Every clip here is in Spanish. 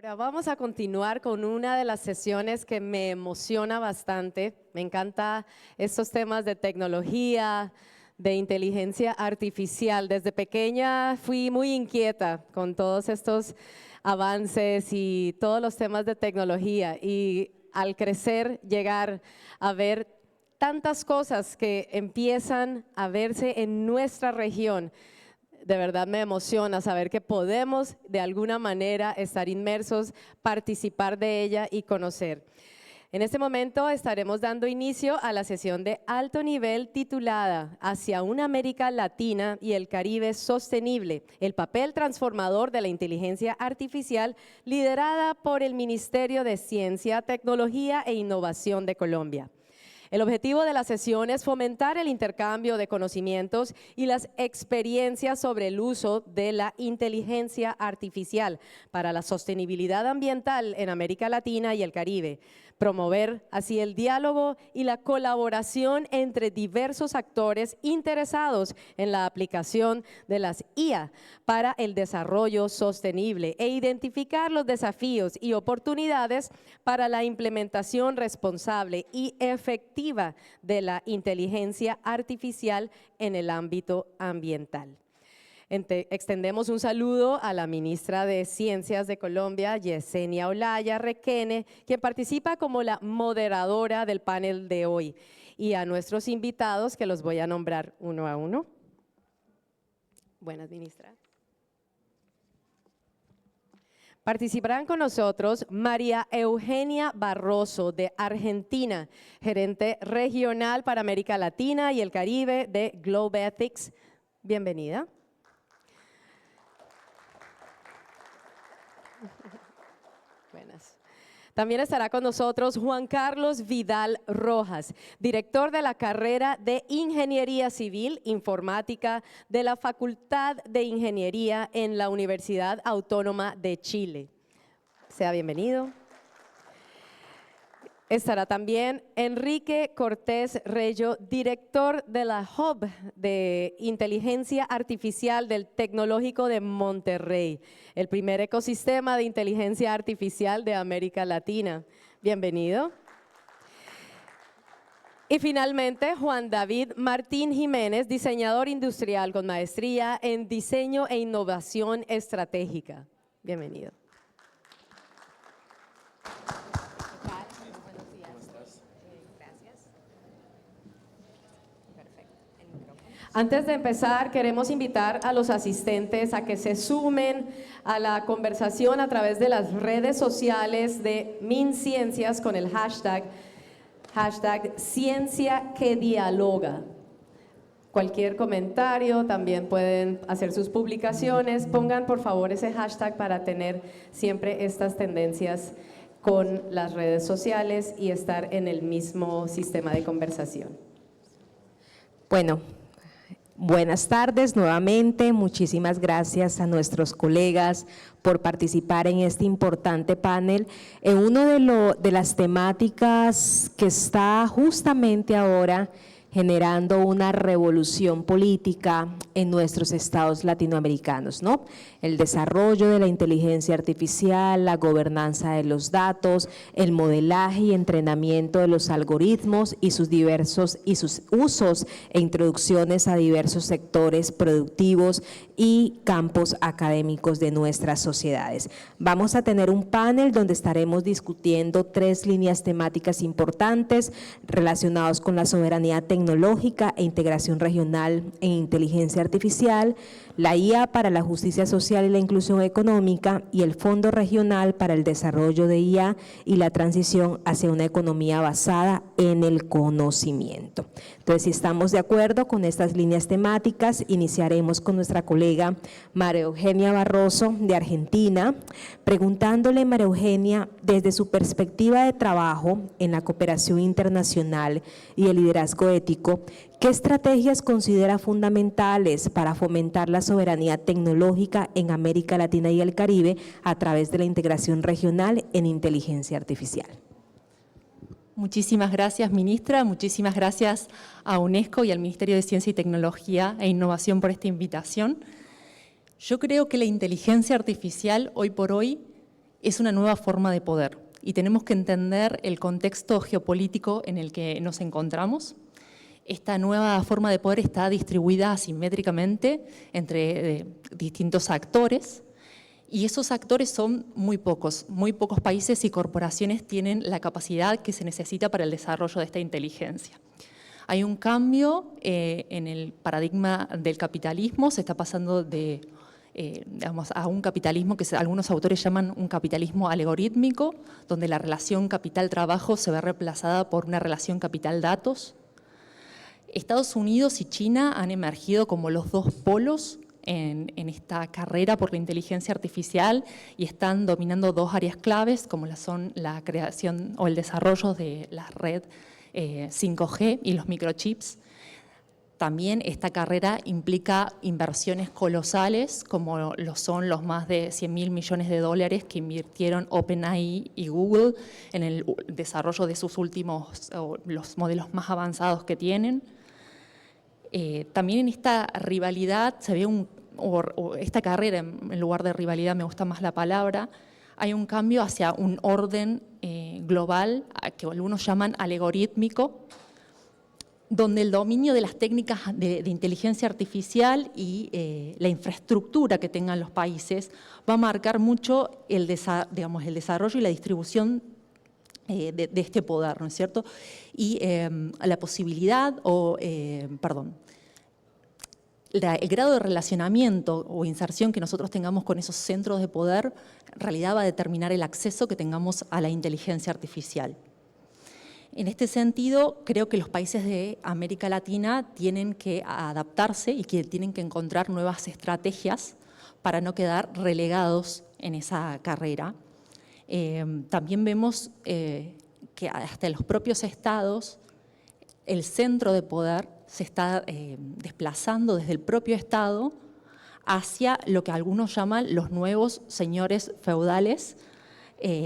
Ahora vamos a continuar con una de las sesiones que me emociona bastante. Me encanta estos temas de tecnología, de inteligencia artificial. Desde pequeña fui muy inquieta con todos estos avances y todos los temas de tecnología, y al crecer llegar a ver tantas cosas que empiezan a verse en nuestra región. De verdad me emociona saber que podemos de alguna manera estar inmersos, participar de ella y conocer. En este momento estaremos dando inicio a la sesión de alto nivel titulada Hacia una América Latina y el Caribe sostenible, el papel transformador de la inteligencia artificial, liderada por el Ministerio de Ciencia, Tecnología e Innovación de Colombia. El objetivo de la sesión es fomentar el intercambio de conocimientos y las experiencias sobre el uso de la inteligencia artificial para la sostenibilidad ambiental en América Latina y el Caribe, promover así el diálogo y la colaboración entre diversos actores interesados en la aplicación de las IA para el desarrollo sostenible e identificar los desafíos y oportunidades para la implementación responsable y efectiva de la inteligencia artificial en el ámbito ambiental. Extendemos un saludo a la ministra de Ciencias de Colombia, Yesenia Olaya Requene, quien participa como la moderadora del panel de hoy, y a nuestros invitados, que los voy a nombrar uno a uno. Buenas, ministra. Participarán con nosotros María Eugenia Barroso, de Argentina, gerente regional para América Latina y el Caribe de Globethics. Bienvenida. Buenas. También estará con nosotros Juan Carlos Vidal Rojas, director de la carrera de Ingeniería Civil Informática de la Facultad de Ingeniería en la Universidad Autónoma de Chile. Sea bienvenido. Estará también Enrique Cortés Reyo, director de la Hub de Inteligencia Artificial del Tecnológico de Monterrey, el primer ecosistema de inteligencia artificial de América Latina. Bienvenido. Y finalmente, Juan David Martín Jiménez, diseñador industrial con maestría en diseño e innovación estratégica. Bienvenido. Antes de empezar, queremos invitar a los asistentes a que se sumen a la conversación a través de las redes sociales de MinCiencias con el hashtag Ciencia que Dialoga. Cualquier comentario, también pueden hacer sus publicaciones. Pongan por favor ese hashtag para tener siempre estas tendencias con las redes sociales y estar en el mismo sistema de conversación. Bueno, buenas tardes nuevamente. Muchísimas gracias a nuestros colegas por participar en este importante panel en una de las temáticas que está justamente ahora generando una revolución política en nuestros estados latinoamericanos, ¿no? El desarrollo de la inteligencia artificial, la gobernanza de los datos, el modelaje y entrenamiento de los algoritmos y sus usos e introducciones a diversos sectores productivos y campos académicos de nuestras sociedades. Vamos a tener un panel donde estaremos discutiendo 3 líneas temáticas importantes relacionadas con la soberanía tecnológica e integración regional en inteligencia artificial, la IA para la justicia social y la inclusión económica y el Fondo Regional para el Desarrollo de IA y la transición hacia una economía basada en el conocimiento. Entonces, si estamos de acuerdo con estas líneas temáticas, iniciaremos con nuestra colega María Eugenia Barroso de Argentina, preguntándole, María Eugenia, desde su perspectiva de trabajo en la cooperación internacional y el liderazgo ético, ¿qué estrategias considera fundamentales para fomentar la soberanía tecnológica en América Latina y el Caribe a través de la integración regional en inteligencia artificial? Muchísimas gracias, ministra. Muchísimas gracias a UNESCO y al Ministerio de Ciencia y Tecnología e Innovación por esta invitación. Yo creo que la inteligencia artificial hoy por hoy es una nueva forma de poder y tenemos que entender el contexto geopolítico en el que nos encontramos. Esta nueva forma de poder está distribuida asimétricamente entre distintos actores y esos actores son muy pocos países y corporaciones tienen la capacidad que se necesita para el desarrollo de esta inteligencia. Hay un cambio en el paradigma del capitalismo, se está pasando de a un capitalismo que algunos autores llaman un capitalismo algorítmico, donde la relación capital-trabajo se ve reemplazada por una relación capital-datos. Estados Unidos y China han emergido como los dos polos en esta carrera por la inteligencia artificial y están dominando dos áreas claves, como son la creación o el desarrollo de la red 5G y los microchips. También esta carrera implica inversiones colosales, como lo son los más de 100.000 millones de dólares que invirtieron OpenAI y Google en el desarrollo de sus últimos, los modelos más avanzados que tienen. También en esta rivalidad se ve esta carrera, en lugar de rivalidad me gusta más la palabra, hay un cambio hacia un orden global, que algunos llaman algorítmico, donde el dominio de las técnicas de inteligencia artificial y la infraestructura que tengan los países va a marcar mucho el desarrollo y la distribución de este poder, ¿no es cierto? Y la posibilidad el grado de relacionamiento o inserción que nosotros tengamos con esos centros de poder en realidad va a determinar el acceso que tengamos a la inteligencia artificial. En este sentido, creo que los países de América Latina tienen que adaptarse y que tienen que encontrar nuevas estrategias para no quedar relegados en esa carrera. También vemos que hasta en los propios estados el centro de poder se está desplazando desde el propio estado hacia lo que algunos llaman los nuevos señores feudales,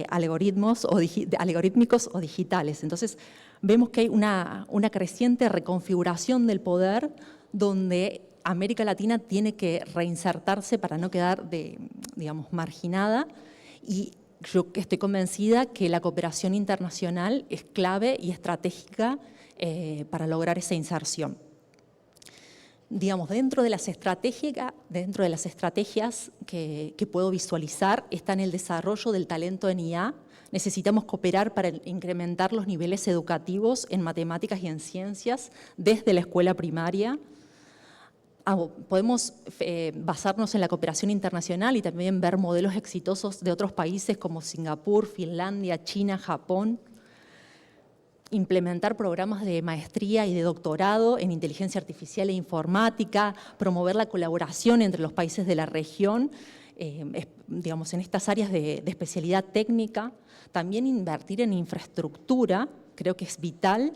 algoritmicos o digitales. Entonces, vemos que hay una creciente reconfiguración del poder donde América Latina tiene que reinsertarse para no quedar, marginada, y yo estoy convencida que la cooperación internacional es clave y estratégica para lograr esa inserción. Dentro de las estrategias que puedo visualizar está en el desarrollo del talento en IA. Necesitamos cooperar para incrementar los niveles educativos en matemáticas y en ciencias desde la escuela primaria. Podemos basarnos en la cooperación internacional y también ver modelos exitosos de otros países como Singapur, Finlandia, China, Japón. Implementar programas de maestría y de doctorado en inteligencia artificial e informática, promover la colaboración entre los países de la región, en estas áreas de especialidad técnica. También invertir en infraestructura, creo que es vital,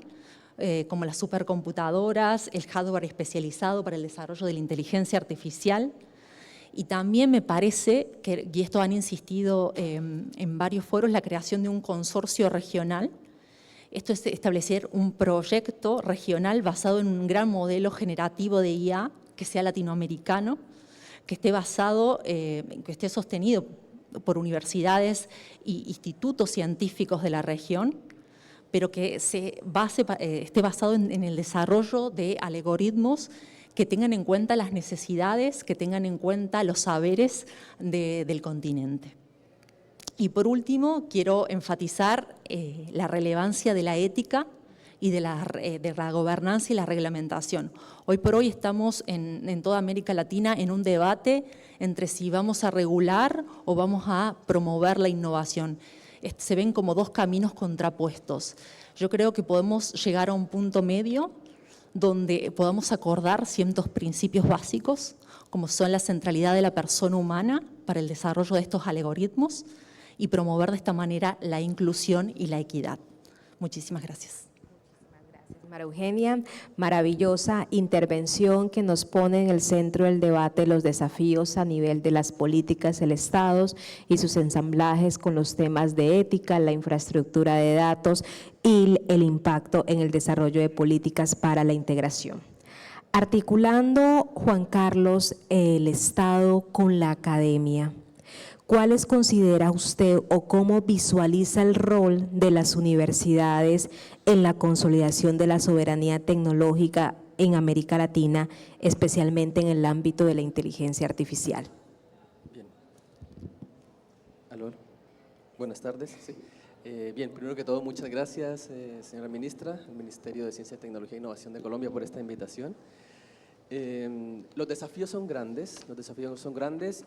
como las supercomputadoras, el hardware especializado para el desarrollo de la inteligencia artificial. Y también me parece, y esto han insistido en varios foros, la creación de un consorcio regional. Esto es establecer un proyecto regional basado en un gran modelo generativo de IA que sea latinoamericano, que esté sostenido por universidades e institutos científicos de la región, pero que esté basado en el desarrollo de algoritmos que tengan en cuenta las necesidades, que tengan en cuenta los saberes del continente. Y por último, quiero enfatizar la relevancia de la ética y de la gobernanza y la reglamentación. Hoy por hoy estamos en toda América Latina en un debate entre si vamos a regular o vamos a promover la innovación. Se ven como dos caminos contrapuestos. Yo creo que podemos llegar a un punto medio donde podamos acordar ciertos principios básicos, como son la centralidad de la persona humana para el desarrollo de estos algoritmos, y promover de esta manera la inclusión y la equidad. Muchísimas gracias. Gracias, María Eugenia. Maravillosa intervención que nos pone en el centro del debate los desafíos a nivel de las políticas del Estado y sus ensamblajes con los temas de ética, la infraestructura de datos y el impacto en el desarrollo de políticas para la integración. Articulando, Juan Carlos, el Estado con la academia. ¿cuáles considera usted o cómo visualiza el rol de las universidades en la consolidación de la soberanía tecnológica en América Latina, especialmente en el ámbito de la inteligencia artificial? Bien. ¿Aló? Buenas tardes. Sí. Bien, primero que todo, muchas gracias, señora ministra, al Ministerio de Ciencia, Tecnología e Innovación de Colombia por esta invitación. Los desafíos son grandes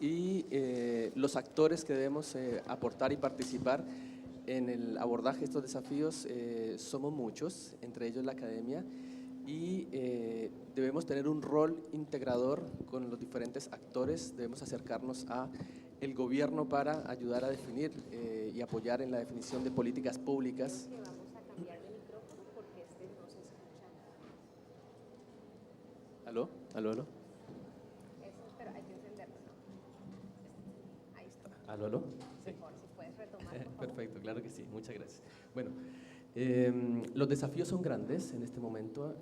y los actores que debemos aportar y participar en el abordaje de estos desafíos somos muchos, entre ellos la academia, y debemos tener un rol integrador con los diferentes actores, debemos acercarnos a el gobierno para ayudar a definir y apoyar en la definición de políticas públicas. ¿Aló? ¿Aló? ¿Aló? Pero hay que encenderlo, ¿no? Ahí está. ¿Aló? ¿Aló? Sí. Mejor, si puedes retomar, por favor. Perfecto, claro que sí, muchas gracias. Bueno, los desafíos son grandes en este momento,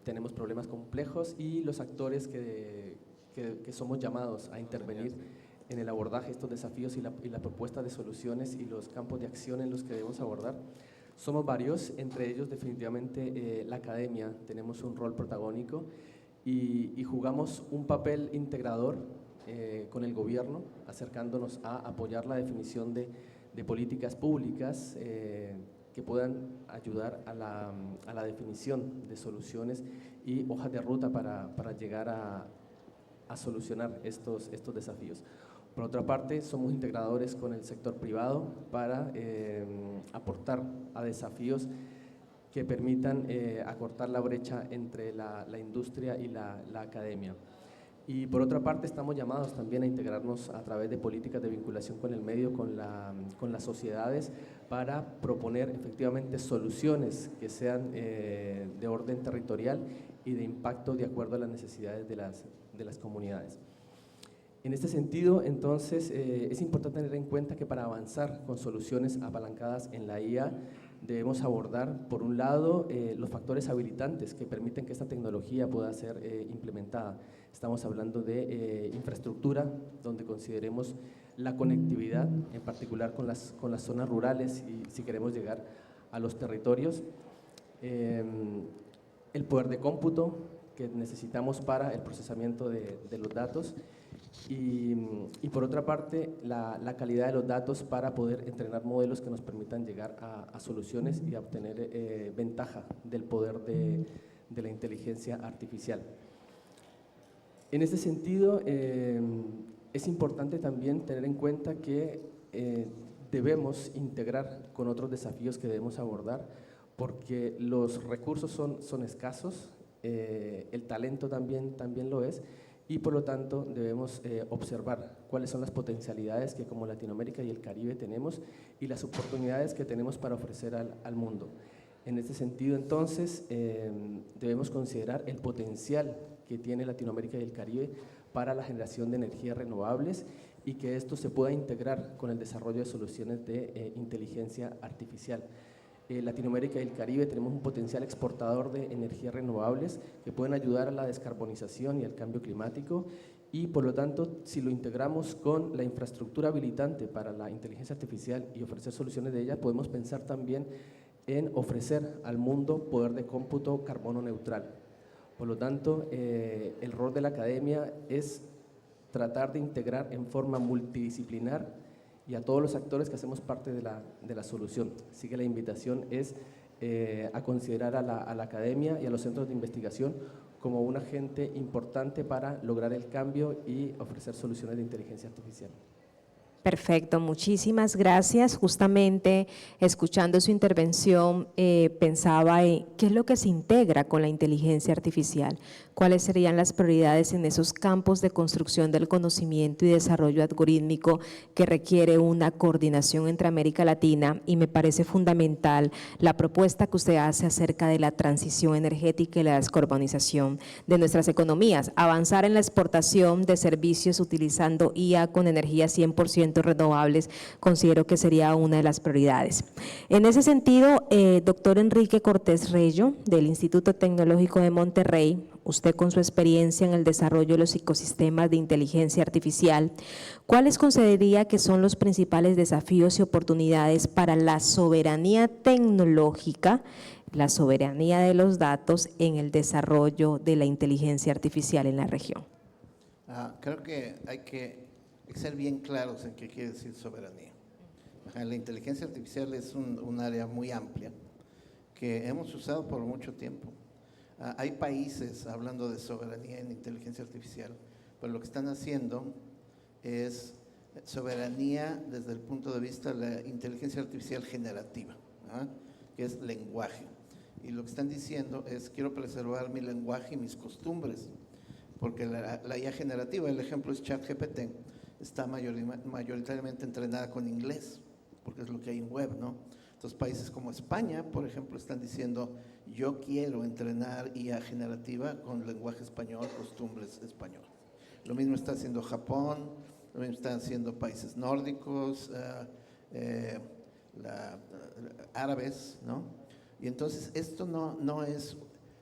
tenemos problemas complejos y los actores que somos llamados a intervenir en el abordaje de estos desafíos y la propuesta de soluciones y los campos de acción en los que debemos abordar, somos varios, entre ellos definitivamente la academia, tenemos un rol protagónico y jugamos un papel integrador con el gobierno, acercándonos a apoyar la definición de políticas públicas que puedan ayudar a la definición de soluciones y hojas de ruta para llegar a solucionar estos desafíos. Por otra parte, somos integradores con el sector privado para aportar a desafíos que permitan acortar la brecha entre la industria y la academia. Y por otra parte, estamos llamados también a integrarnos a través de políticas de vinculación con el medio, con las sociedades, para proponer efectivamente soluciones que sean de orden territorial y de impacto de acuerdo a las necesidades de las comunidades. En este sentido, entonces, es importante tener en cuenta que para avanzar con soluciones apalancadas en la IA, debemos abordar, por un lado, los factores habilitantes que permiten que esta tecnología pueda ser implementada. Estamos hablando de infraestructura, donde consideremos la conectividad, en particular con las zonas rurales y si queremos llegar a los territorios. El poder de cómputo que necesitamos para el procesamiento de los datos. Y por otra parte, la calidad de los datos para poder entrenar modelos que nos permitan llegar a soluciones y a obtener ventaja del poder de la inteligencia artificial. En este sentido, es importante también tener en cuenta que debemos integrar con otros desafíos que debemos abordar, porque los recursos son escasos, el talento también lo es, y por lo tanto debemos observar cuáles son las potencialidades que como Latinoamérica y el Caribe tenemos y las oportunidades que tenemos para ofrecer al mundo. En este sentido, entonces, debemos considerar el potencial que tiene Latinoamérica y el Caribe para la generación de energías renovables y que esto se pueda integrar con el desarrollo de soluciones de inteligencia artificial. Latinoamérica y el Caribe tenemos un potencial exportador de energías renovables que pueden ayudar a la descarbonización y al cambio climático y por lo tanto si lo integramos con la infraestructura habilitante para la inteligencia artificial y ofrecer soluciones de ella, podemos pensar también en ofrecer al mundo poder de cómputo carbono neutral. Por lo tanto, el rol de la academia es tratar de integrar en forma multidisciplinar y a todos los actores que hacemos parte de la solución. Así que la invitación es a considerar a la academia y a los centros de investigación como un agente importante para lograr el cambio y ofrecer soluciones de inteligencia artificial. Perfecto, muchísimas gracias. Justamente escuchando su intervención pensaba en qué es lo que se integra con la inteligencia artificial, cuáles serían las prioridades en esos campos de construcción del conocimiento y desarrollo algorítmico que requiere una coordinación entre América Latina y me parece fundamental la propuesta que usted hace acerca de la transición energética y la descarbonización de nuestras economías, avanzar en la exportación de servicios utilizando IA con energía 100% 100% renovables, considero que sería una de las prioridades. En ese sentido, doctor Enrique Cortés Reyo, del Instituto Tecnológico de Monterrey, usted con su experiencia en el desarrollo de los ecosistemas de inteligencia artificial, ¿cuáles consideraría que son los principales desafíos y oportunidades para la soberanía tecnológica, la soberanía de los datos en el desarrollo de la inteligencia artificial en la región? Creo que hay que ser bien claros en qué quiere decir soberanía. La inteligencia artificial es un área muy amplia que hemos usado por mucho tiempo. Hay países hablando de soberanía en inteligencia artificial, pero lo que están haciendo es soberanía desde el punto de vista de la inteligencia artificial generativa, que es lenguaje. Y lo que están diciendo es, quiero preservar mi lenguaje y mis costumbres, porque la IA generativa, el ejemplo es ChatGPT, está mayoritariamente entrenada con inglés, porque es lo que hay en web, ¿no? Entonces, países como España, por ejemplo, están diciendo, yo quiero entrenar IA generativa con lenguaje español, costumbres español. Lo mismo está haciendo Japón, lo mismo están haciendo países nórdicos, árabes, ¿no? Y entonces, esto no es,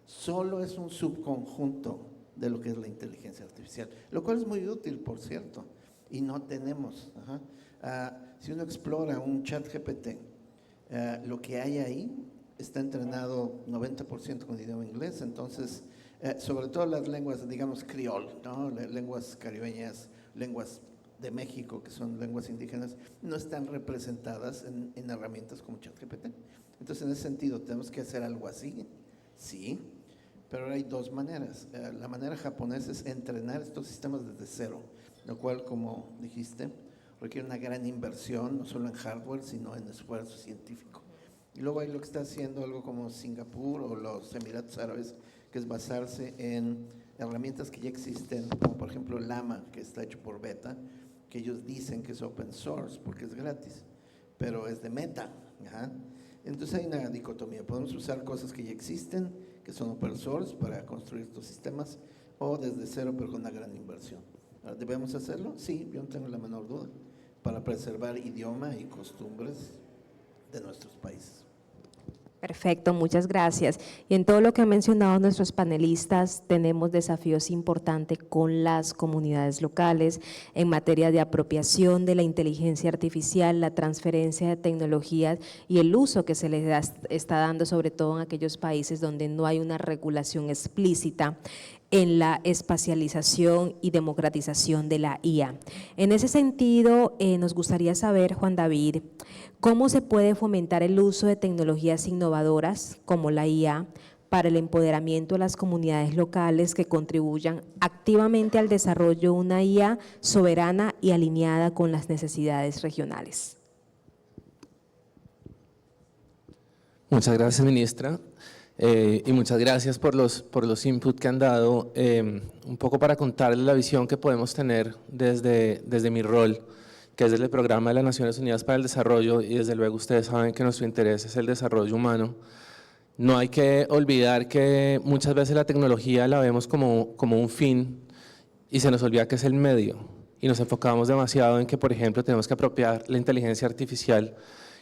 solo es un subconjunto de lo que es la inteligencia artificial, lo cual es muy útil, por cierto, y no tenemos. Si uno explora un ChatGPT, lo que hay ahí está entrenado 90% con idioma inglés, entonces, sobre todo las lenguas, digamos, criol, ¿no? Lenguas caribeñas, lenguas de México, que son lenguas indígenas, no están representadas en herramientas como ChatGPT. Entonces, en ese sentido, ¿tenemos que hacer algo así? Sí, pero hay dos maneras. La manera japonesa es entrenar estos sistemas desde cero, lo cual, como dijiste, requiere una gran inversión, no solo en hardware, sino en esfuerzo científico. Y luego hay lo que está haciendo algo como Singapur o los Emiratos Árabes, que es basarse en herramientas que ya existen, como por ejemplo Llama, que está hecho por Beta, que ellos dicen que es open source porque es gratis, pero es de Meta. Entonces hay una dicotomía, podemos usar cosas que ya existen, que son open source para construir estos sistemas, o desde cero pero con una gran inversión. ¿Debemos hacerlo? Sí, yo no tengo la menor duda, para preservar idioma y costumbres de nuestros países. Perfecto, muchas gracias. Y en todo lo que han mencionado nuestros panelistas, tenemos desafíos importantes con las comunidades locales en materia de apropiación de la inteligencia artificial, la transferencia de tecnologías y el uso que se les está dando, sobre todo en aquellos países donde no hay una regulación explícita en la espacialización y democratización de la IA. En ese sentido, nos gustaría saber, Juan David, ¿cómo se puede fomentar el uso de tecnologías innovadoras como la IA para el empoderamiento de las comunidades locales que contribuyan activamente al desarrollo de una IA soberana y alineada con las necesidades regionales? Muchas gracias, ministra. Y muchas gracias por los inputs que han dado, un poco para contarles la visión que podemos tener desde mi rol, que es desde el Programa de las Naciones Unidas para el Desarrollo, y desde luego ustedes saben que nuestro interés es el desarrollo humano. No hay que olvidar que muchas veces la tecnología la vemos como un fin y se nos olvida que es el medio, y nos enfocamos demasiado en que, por ejemplo, tenemos que apropiar la inteligencia artificial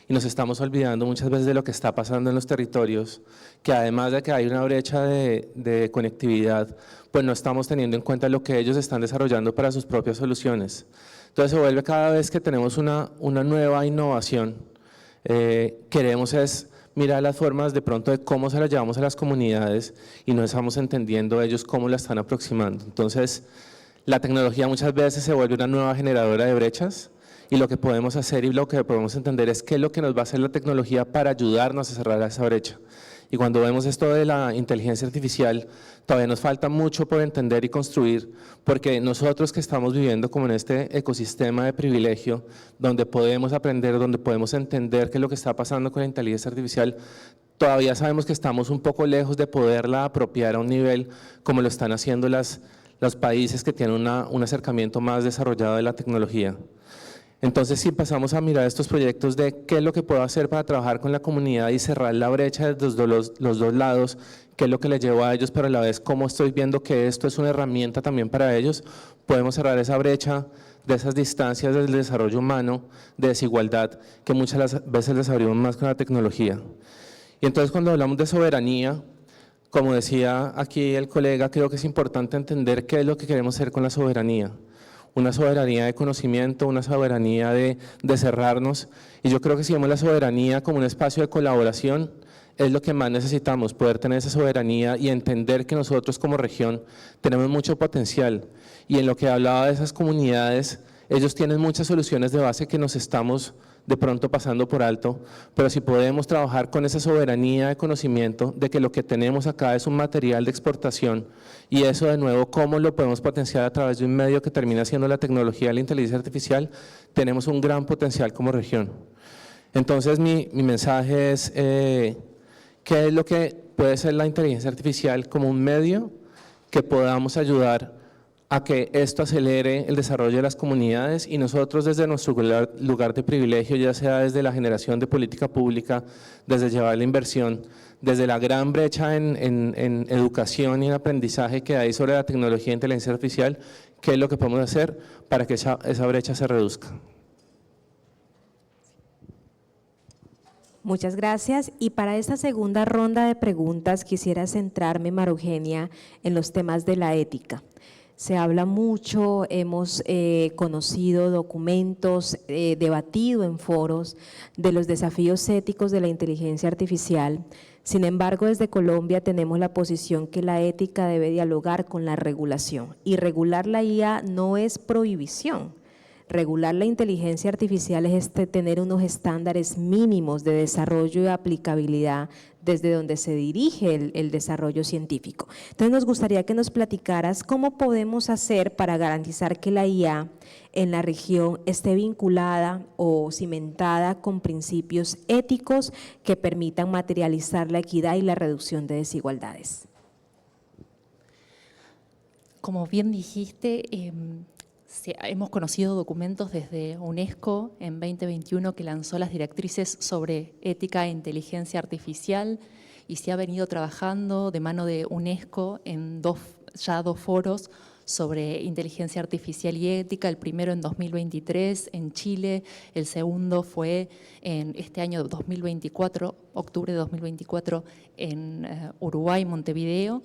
y nos estamos olvidando muchas veces de lo que está pasando en los territorios, que además de que hay una brecha de conectividad, pues no estamos teniendo en cuenta lo que ellos están desarrollando para sus propias soluciones. Entonces se vuelve cada vez que tenemos una nueva innovación, queremos es mirar las formas de pronto de cómo se las llevamos a las comunidades y no estamos entendiendo ellos cómo la están aproximando. Entonces la tecnología muchas veces se vuelve una nueva generadora de brechas, y lo que podemos hacer y lo que podemos entender es qué es lo que nos va a hacer la tecnología para ayudarnos a cerrar esa brecha. Y cuando vemos esto de la inteligencia artificial, todavía nos falta mucho por entender y construir, porque nosotros que estamos viviendo como en este ecosistema de privilegio, donde podemos aprender, donde podemos entender qué es lo que está pasando con la inteligencia artificial, todavía sabemos que estamos un poco lejos de poderla apropiar a un nivel como lo están haciendo los países que tienen un acercamiento más desarrollado de la tecnología. Entonces, si pasamos a mirar estos proyectos de qué es lo que puedo hacer para trabajar con la comunidad y cerrar la brecha desde los dos lados, qué es lo que les llevo a ellos, pero a la vez cómo estoy viendo que esto es una herramienta también para ellos, podemos cerrar esa brecha de esas distancias del desarrollo humano, de desigualdad, que muchas veces les abrimos más con la tecnología. Y entonces, cuando hablamos de soberanía, como decía aquí el colega, creo que es importante entender qué es lo que queremos hacer con la soberanía. Una soberanía de conocimiento, una soberanía de cerrarnos. Y yo creo que si vemos la soberanía como un espacio de colaboración, es lo que más necesitamos, poder tener esa soberanía y entender que nosotros como región tenemos mucho potencial. Y en lo que hablaba de esas comunidades, ellos tienen muchas soluciones de base que nos estamos de pronto pasando por alto, pero si podemos trabajar con esa soberanía de conocimiento de que lo que tenemos acá es un material de exportación y eso de nuevo, cómo lo podemos potenciar a través de un medio que termina siendo la tecnología de la inteligencia artificial, tenemos un gran potencial como región. Entonces mi mensaje es, ¿qué es lo que puede ser la inteligencia artificial como un medio que podamos ayudar a que esto acelere el desarrollo de las comunidades y nosotros desde nuestro lugar de privilegio, ya sea desde la generación de política pública, desde llevar la inversión, desde la gran brecha en educación y en aprendizaje que hay sobre la tecnología e inteligencia artificial, qué es lo que podemos hacer para que esa brecha se reduzca. Muchas gracias. Y para esta segunda ronda de preguntas quisiera centrarme, María Eugenia, en los temas de la ética. Se habla mucho, hemos conocido documentos, debatido en foros de los desafíos éticos de la inteligencia artificial. Sin embargo, desde Colombia tenemos la posición que la ética debe dialogar con la regulación. Y regular la IA no es prohibición. Regular la inteligencia artificial es tener unos estándares mínimos de desarrollo y aplicabilidad desde donde se dirige el desarrollo científico. Entonces nos gustaría que nos platicaras cómo podemos hacer para garantizar que la IA en la región esté vinculada o cimentada con principios éticos que permitan materializar la equidad y la reducción de desigualdades. Como bien dijiste, hemos conocido documentos desde UNESCO en 2021 que lanzó las directrices sobre ética e inteligencia artificial y se ha venido trabajando de mano de UNESCO en ya dos foros sobre inteligencia artificial y ética, el primero en 2023 en Chile, el segundo fue en este año 2024, octubre de 2024 en Uruguay, Montevideo.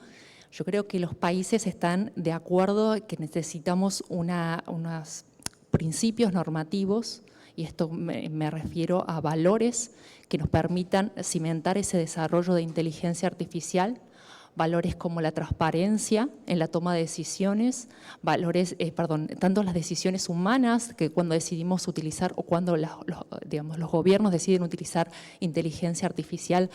Yo creo que los países están de acuerdo que necesitamos unos principios normativos, y esto me refiero a valores que nos permitan cimentar ese desarrollo de inteligencia artificial, valores como la transparencia en la toma de decisiones, tanto las decisiones humanas, que cuando decidimos utilizar o cuando los gobiernos deciden utilizar inteligencia artificial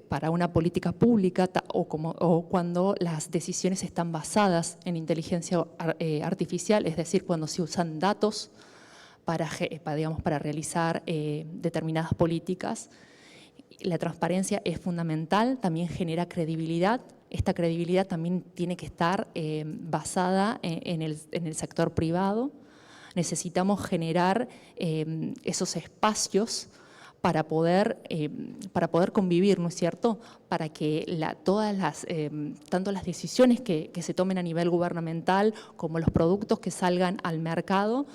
para una política pública o cuando las decisiones están basadas en inteligencia artificial, es decir, cuando se usan datos para realizar determinadas políticas. La transparencia es fundamental, también genera credibilidad. Esta credibilidad también tiene que estar basada en el sector privado. Necesitamos generar esos espacios para poder convivir, ¿no es cierto? Para que tanto las decisiones que se tomen a nivel gubernamental como los productos que salgan al mercado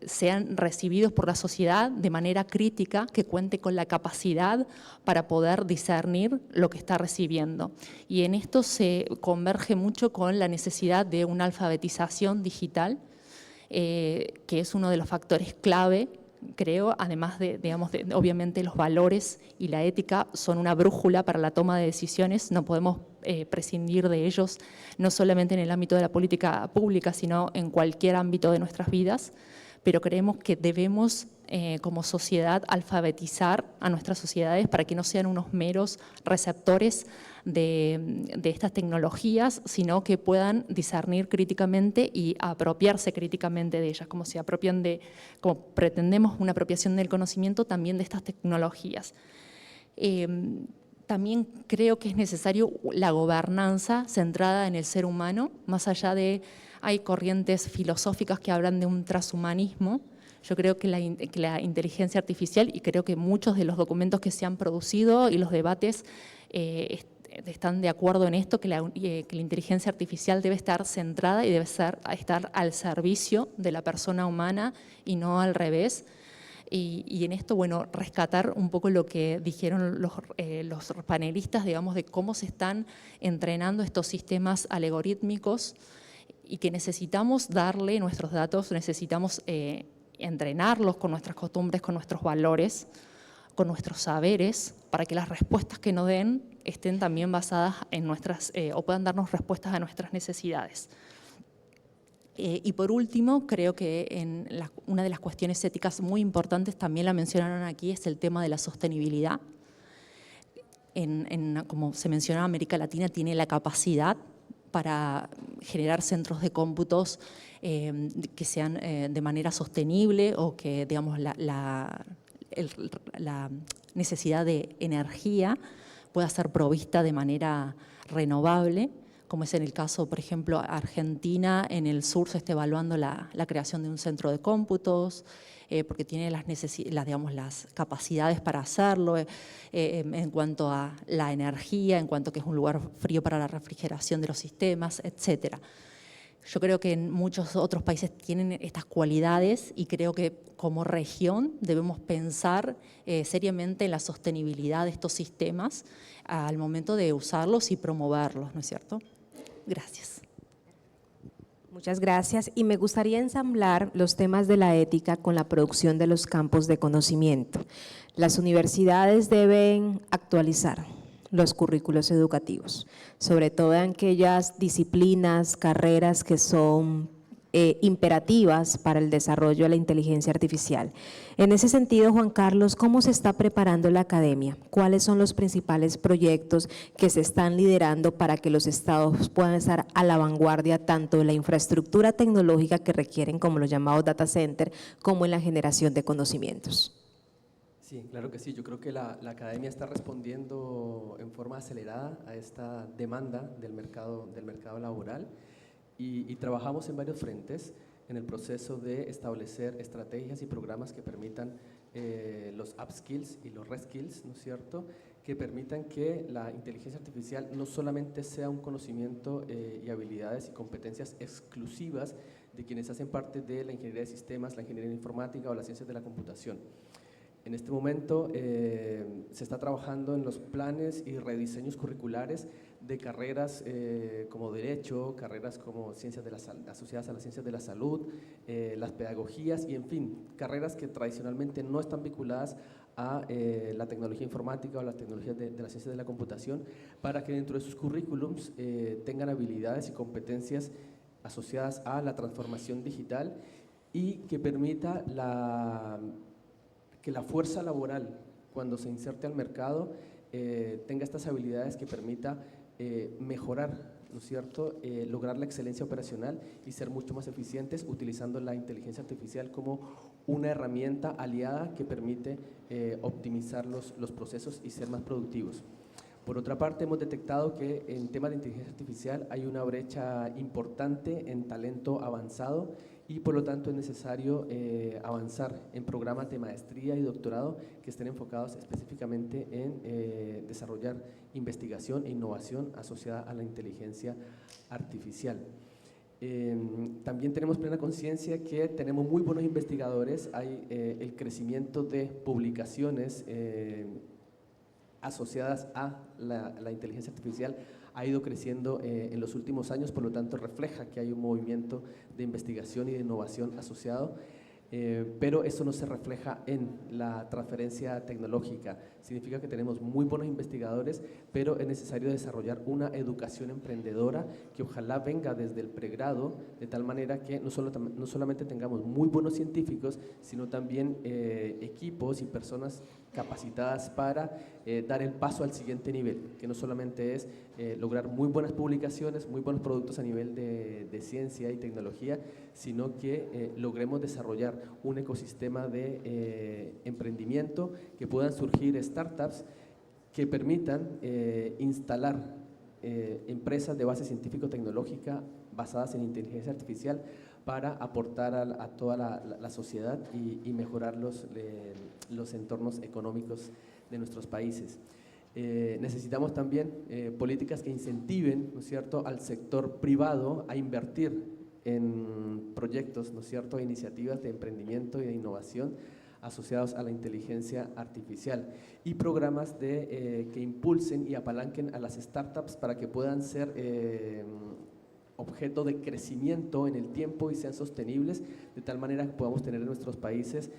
sean recibidos por la sociedad de manera crítica, que cuente con la capacidad para poder discernir lo que está recibiendo. Y en esto se converge mucho con la necesidad de una alfabetización digital, que es uno de los factores clave, creo, además obviamente los valores y la ética son una brújula para la toma de decisiones, no podemos prescindir de ellos, no solamente en el ámbito de la política pública, sino en cualquier ámbito de nuestras vidas, pero creemos que debemos como sociedad alfabetizar a nuestras sociedades para que no sean unos meros receptores de estas tecnologías, sino que puedan discernir críticamente y apropiarse críticamente de ellas, como pretendemos una apropiación del conocimiento también de estas tecnologías. También creo que es necesario la gobernanza centrada en el ser humano, más allá de, hay corrientes filosóficas que hablan de un transhumanismo. Yo creo que la inteligencia artificial, y creo que muchos de los documentos que se han producido y los debates están de acuerdo en esto, que la inteligencia artificial debe estar centrada y debe estar al servicio de la persona humana y no al revés. Y en esto, bueno, rescatar un poco lo que dijeron los panelistas, digamos, de cómo se están entrenando estos sistemas algorítmicos y que necesitamos darle nuestros datos, necesitamos entrenarlos con nuestras costumbres, con nuestros valores, con nuestros saberes, para que las respuestas que nos den estén también basadas en nuestras, o puedan darnos respuestas a nuestras necesidades. Y por último, creo que una de las cuestiones éticas muy importantes, también la mencionaron aquí, es el tema de la sostenibilidad. Como se mencionaba, América Latina tiene la capacidad para generar centros de cómputos que sean de manera sostenible o que, digamos, la necesidad de energía pueda ser provista de manera renovable, como es en el caso, por ejemplo, Argentina. En el sur se está evaluando la creación de un centro de cómputos, porque tiene las capacidades para hacerlo, en cuanto a la energía, en cuanto a que es un lugar frío para la refrigeración de los sistemas, etcétera. Yo creo que en muchos otros países tienen estas cualidades y creo que como región debemos pensar seriamente en la sostenibilidad de estos sistemas al momento de usarlos y promoverlos, ¿no es cierto? Gracias. Muchas gracias. Y me gustaría ensamblar los temas de la ética con la producción de los campos de conocimiento. Las universidades deben actualizar los currículos educativos, sobre todo en aquellas disciplinas, carreras que son imperativas para el desarrollo de la inteligencia artificial. En ese sentido, Juan Carlos, ¿cómo se está preparando la academia? ¿Cuáles son los principales proyectos que se están liderando para que los estados puedan estar a la vanguardia tanto en la infraestructura tecnológica que requieren, como los llamados data center, como en la generación de conocimientos? Sí, claro que sí. Yo creo que la academia está respondiendo en forma acelerada a esta demanda del mercado laboral y trabajamos en varios frentes en el proceso de establecer estrategias y programas que permitan los upskills y los reskills, ¿no es cierto?, que permitan que la inteligencia artificial no solamente sea un conocimiento y habilidades y competencias exclusivas de quienes hacen parte de la ingeniería de sistemas, la ingeniería informática o las ciencias de la computación. En este momento se está trabajando en los planes y rediseños curriculares de carreras como Derecho, carreras como asociadas a las ciencias de la salud, las pedagogías y, en fin, carreras que tradicionalmente no están vinculadas a la tecnología informática o las tecnologías de las ciencias de la computación, para que dentro de sus currículums tengan habilidades y competencias asociadas a la transformación digital y que permita que la fuerza laboral, cuando se inserte al mercado, tenga estas habilidades que permita mejorar, ¿no es cierto?, lograr la excelencia operacional y ser mucho más eficientes utilizando la inteligencia artificial como una herramienta aliada que permite optimizar los procesos y ser más productivos. Por otra parte, hemos detectado que en temas de inteligencia artificial hay una brecha importante en talento avanzado y por lo tanto es necesario avanzar en programas de maestría y doctorado que estén enfocados específicamente en desarrollar investigación e innovación asociada a la inteligencia artificial. También tenemos plena conciencia que tenemos muy buenos investigadores, hay el crecimiento de publicaciones asociadas a la inteligencia artificial ha ido creciendo en los últimos años, por lo tanto refleja que hay un movimiento de investigación y de innovación asociado, pero eso no se refleja en la transferencia tecnológica. Significa que tenemos muy buenos investigadores, pero es necesario desarrollar una educación emprendedora que ojalá venga desde el pregrado, de tal manera que no solamente tengamos muy buenos científicos, sino también equipos y personas capacitadas para dar el paso al siguiente nivel, que no solamente es lograr muy buenas publicaciones, muy buenos productos a nivel de ciencia y tecnología, sino que logremos desarrollar un ecosistema de emprendimiento, que puedan surgir startups que permitan instalar empresas de base científico-tecnológica basadas en inteligencia artificial para aportar a toda la sociedad y mejorar los entornos económicos de nuestros países. Necesitamos también políticas que incentiven, ¿no es cierto?, al sector privado a invertir en proyectos, ¿no es cierto?, iniciativas de emprendimiento y de innovación asociados a la inteligencia artificial y programas que impulsen y apalanquen a las startups para que puedan ser objeto de crecimiento en el tiempo y sean sostenibles, de tal manera que podamos tener en nuestros países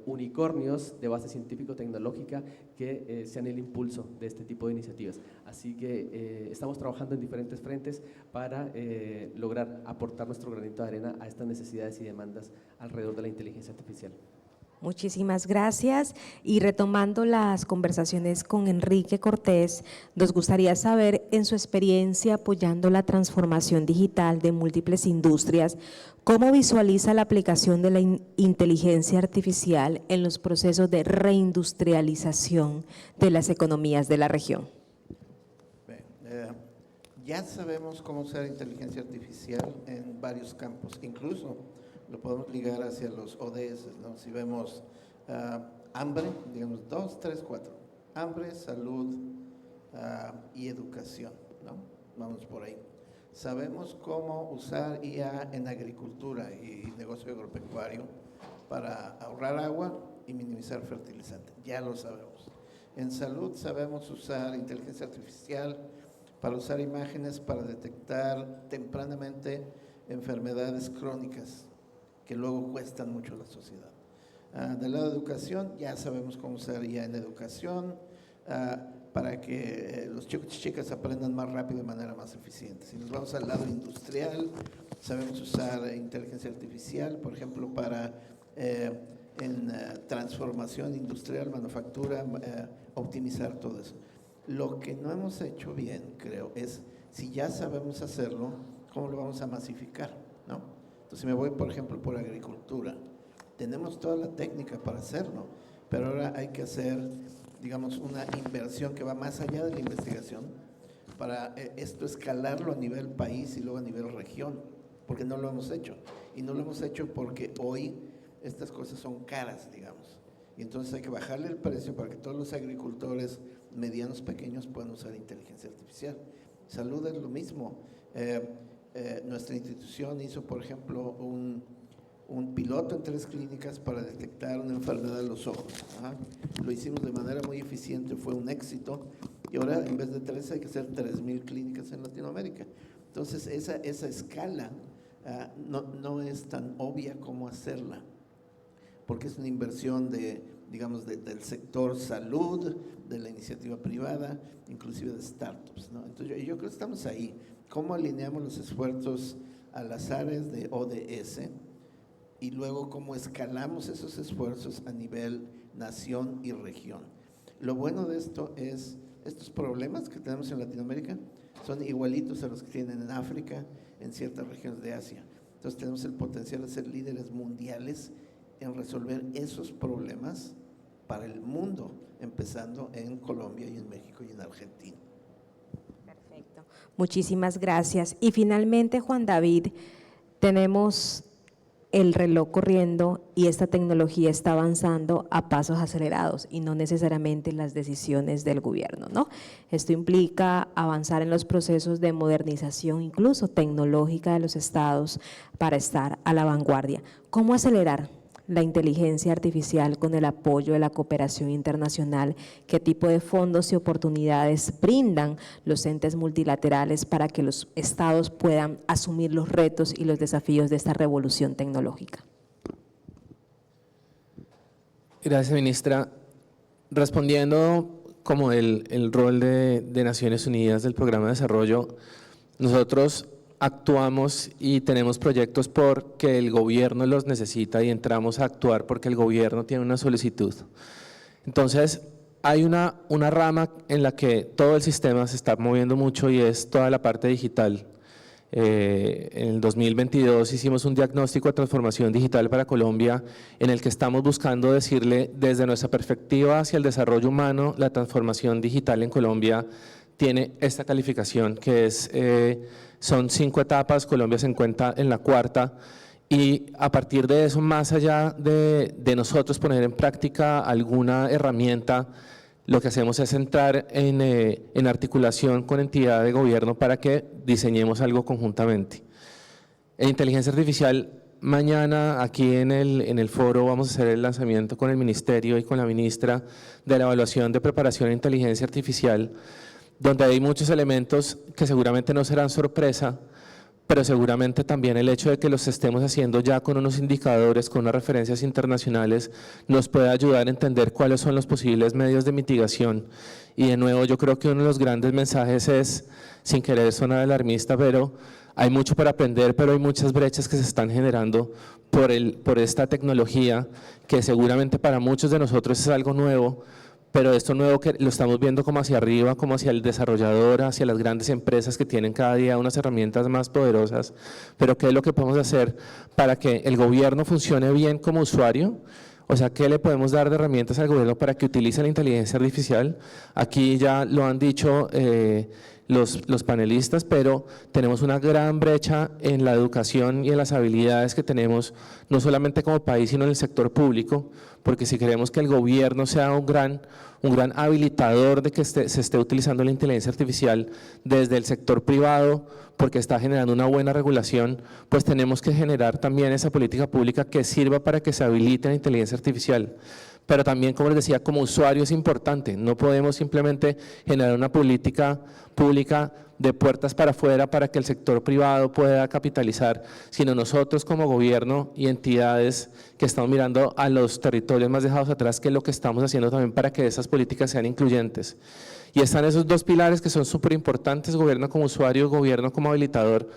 unicornios de base científico-tecnológica que sean el impulso de este tipo de iniciativas. Así que estamos trabajando en diferentes frentes para lograr aportar nuestro granito de arena a estas necesidades y demandas alrededor de la inteligencia artificial. Muchísimas gracias. Y retomando las conversaciones con Enrique Cortés, nos gustaría saber, en su experiencia apoyando la transformación digital de múltiples industrias, ¿cómo visualiza la aplicación de la inteligencia artificial en los procesos de reindustrialización de las economías de la región? Ya sabemos cómo usar inteligencia artificial en varios campos, incluso lo podemos ligar hacia los ODS, ¿no? Si vemos hambre, digamos 2, 3, 4, hambre, salud y educación, ¿no? Vamos por ahí. Sabemos cómo usar IA en agricultura y negocio agropecuario para ahorrar agua y minimizar fertilizante, ya lo sabemos. En salud sabemos usar inteligencia artificial para usar imágenes para detectar tempranamente enfermedades crónicas que luego cuestan mucho a la sociedad. Del lado de educación, ya sabemos cómo usar IA en educación para que los chicos y chicas aprendan más rápido de manera más eficiente. Si nos vamos al lado industrial, sabemos usar inteligencia artificial, por ejemplo, para en transformación industrial, manufactura, optimizar todo eso. Lo que no hemos hecho bien, creo, es si ya sabemos hacerlo, ¿cómo lo vamos a masificar? ¿No? Entonces me voy, por ejemplo, por agricultura. Tenemos toda la técnica para hacerlo, pero ahora hay que hacer, digamos, una inversión que va más allá de la investigación para esto escalarlo a nivel país y luego a nivel región, porque no lo hemos hecho. Y no lo hemos hecho porque hoy estas cosas son caras, digamos. Y entonces hay que bajarle el precio para que todos los agricultores medianos, pequeños puedan usar inteligencia artificial. Salud es lo mismo. Nuestra institución hizo, por ejemplo, un piloto en 3 clínicas para detectar una enfermedad de los ojos. Lo hicimos de manera muy eficiente, fue un éxito, y ahora en vez de 3 hay que hacer 3,000 clínicas en Latinoamérica. Entonces esa escala no es tan obvia como hacerla, porque es una inversión digamos, del sector salud, de la iniciativa privada, inclusive de startups, ¿no? Entonces yo creo que estamos ahí. ¿Cómo alineamos los esfuerzos a las áreas de ODS y luego cómo escalamos esos esfuerzos a nivel nación y región? Lo bueno de esto es, estos problemas que tenemos en Latinoamérica son igualitos a los que tienen en África, en ciertas regiones de Asia. Entonces tenemos el potencial de ser líderes mundiales en resolver esos problemas para el mundo, empezando en Colombia y en México y en Argentina. Perfecto, muchísimas gracias. Y finalmente, Juan David, tenemos el reloj corriendo y esta tecnología está avanzando a pasos acelerados y no necesariamente las decisiones del gobierno, ¿no? Esto implica avanzar en los procesos de modernización, incluso tecnológica, de los estados para estar a la vanguardia. ¿Cómo acelerar la inteligencia artificial con el apoyo de la cooperación internacional? ¿Qué tipo de fondos y oportunidades brindan los entes multilaterales para que los estados puedan asumir los retos y los desafíos de esta revolución tecnológica? Gracias, ministra. Respondiendo como el rol de Naciones Unidas del Programa de Desarrollo, nosotros actuamos y tenemos proyectos porque el gobierno los necesita y entramos a actuar porque el gobierno tiene una solicitud. Entonces, hay una rama en la que todo el sistema se está moviendo mucho y es toda la parte digital. En el 2022 hicimos un diagnóstico de transformación digital para Colombia en el que estamos buscando decirle desde nuestra perspectiva hacia el desarrollo humano, la transformación digital en Colombia tiene esta calificación que es, son 5 etapas, Colombia se encuentra en la 4ª y a partir de eso, más allá de nosotros poner en práctica alguna herramienta, lo que hacemos es entrar en articulación con entidad de gobierno para que diseñemos algo conjuntamente. En inteligencia artificial, mañana aquí en el foro vamos a hacer el lanzamiento con el ministerio y con la ministra de la evaluación de preparación en inteligencia artificial, donde hay muchos elementos que seguramente no serán sorpresa, pero seguramente también el hecho de que los estemos haciendo ya con unos indicadores, con unas referencias internacionales, nos puede ayudar a entender cuáles son los posibles medios de mitigación. Y de nuevo, yo creo que uno de los grandes mensajes es, sin querer sonar alarmista, pero hay mucho para aprender, pero hay muchas brechas que se están generando por esta tecnología, que seguramente para muchos de nosotros es algo nuevo, pero esto nuevo que lo estamos viendo como hacia arriba, como hacia el desarrollador, hacia las grandes empresas que tienen cada día unas herramientas más poderosas, pero ¿qué es lo que podemos hacer para que el gobierno funcione bien como usuario? O sea, ¿qué le podemos dar de herramientas al gobierno para que utilice la inteligencia artificial? Aquí ya lo han dicho los panelistas, pero tenemos una gran brecha en la educación y en las habilidades que tenemos, no solamente como país, sino en el sector público, porque si queremos que el gobierno sea un gran habilitador de que se esté utilizando la inteligencia artificial desde el sector privado, porque está generando una buena regulación, pues tenemos que generar también esa política pública que sirva para que se habilite la inteligencia artificial. Pero también, como les decía, como usuario es importante, no podemos simplemente generar una política pública de puertas para afuera para que el sector privado pueda capitalizar, sino nosotros como gobierno y entidades que estamos mirando a los territorios más dejados atrás, que es lo que estamos haciendo también para que esas políticas sean incluyentes. Y están esos 2 pilares que son súper importantes, gobierno como usuario, gobierno como habilitador,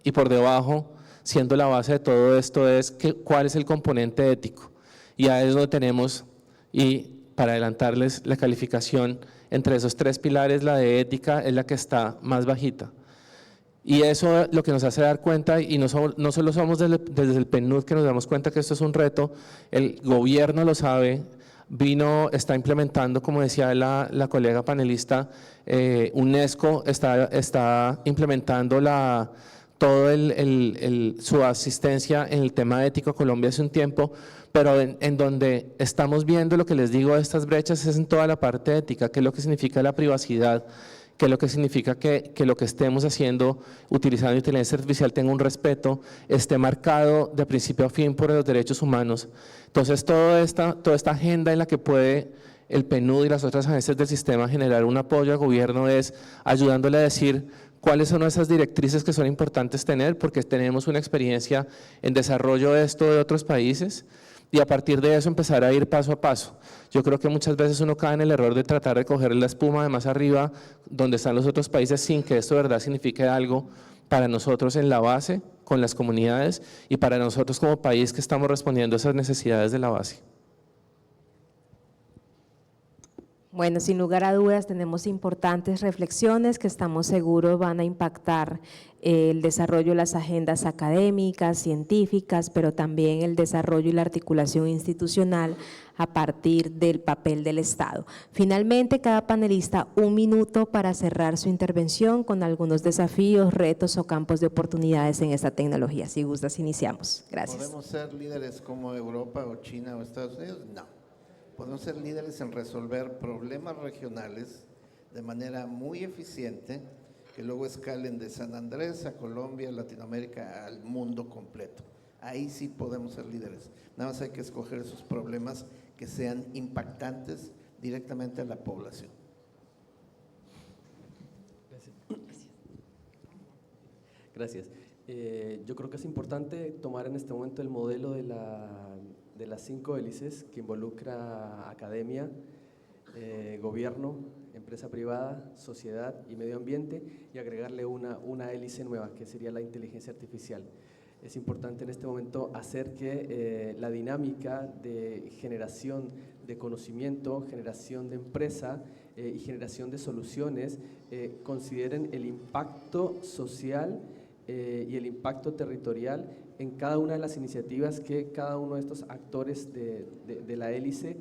y por debajo, siendo la base de todo esto, es cuál es el componente ético. Y ahí es donde tenemos, y para adelantarles la calificación, entre esos 3 pilares, la de ética es la que está más bajita. Y eso lo que nos hace dar cuenta, y no solo somos desde el PNUD que nos damos cuenta que esto es un reto, el gobierno lo sabe, está implementando, como decía la colega panelista, UNESCO está implementando su asistencia en el tema ético a Colombia hace un tiempo, pero en donde estamos viendo lo que les digo de estas brechas es en toda la parte ética, qué es lo que significa la privacidad, qué es lo que significa que lo que estemos haciendo, utilizando inteligencia artificial, tenga un respeto, esté marcado de principio a fin por los derechos humanos. Entonces, toda esta agenda en la que puede el PNUD y las otras agencias del sistema generar un apoyo al gobierno es ayudándole a decir cuáles son esas directrices que son importantes tener, porque tenemos una experiencia en desarrollo de esto de otros países, y a partir de eso empezar a ir paso a paso. Yo creo que muchas veces uno cae en el error de tratar de coger la espuma de más arriba donde están los otros países sin que esto de verdad signifique algo para nosotros en la base, con las comunidades, y para nosotros como país que estamos respondiendo a esas necesidades de la base. Bueno, sin lugar a dudas tenemos importantes reflexiones que estamos seguros van a impactar el desarrollo de las agendas académicas, científicas, pero también el desarrollo y la articulación institucional a partir del papel del Estado. Finalmente, cada panelista 1 minuto para cerrar su intervención con algunos desafíos, retos o campos de oportunidades en esta tecnología. Si gustas, iniciamos. Gracias. ¿Podemos ser líderes como Europa o China o Estados Unidos? No. Podemos ser líderes en resolver problemas regionales de manera muy eficiente, que luego escalen de San Andrés a Colombia, Latinoamérica, al mundo completo. Ahí sí podemos ser líderes. Nada más hay que escoger esos problemas que sean impactantes directamente a la población. Gracias. Yo creo que es importante tomar en este momento el modelo de las 5 hélices que involucra academia, gobierno, empresa privada, sociedad y medio ambiente, y agregarle una hélice nueva que sería la inteligencia artificial. Es importante en este momento hacer que la dinámica de generación de conocimiento, generación de empresa y generación de soluciones consideren el impacto social y el impacto territorial en cada una de las iniciativas que cada uno de estos actores de la hélice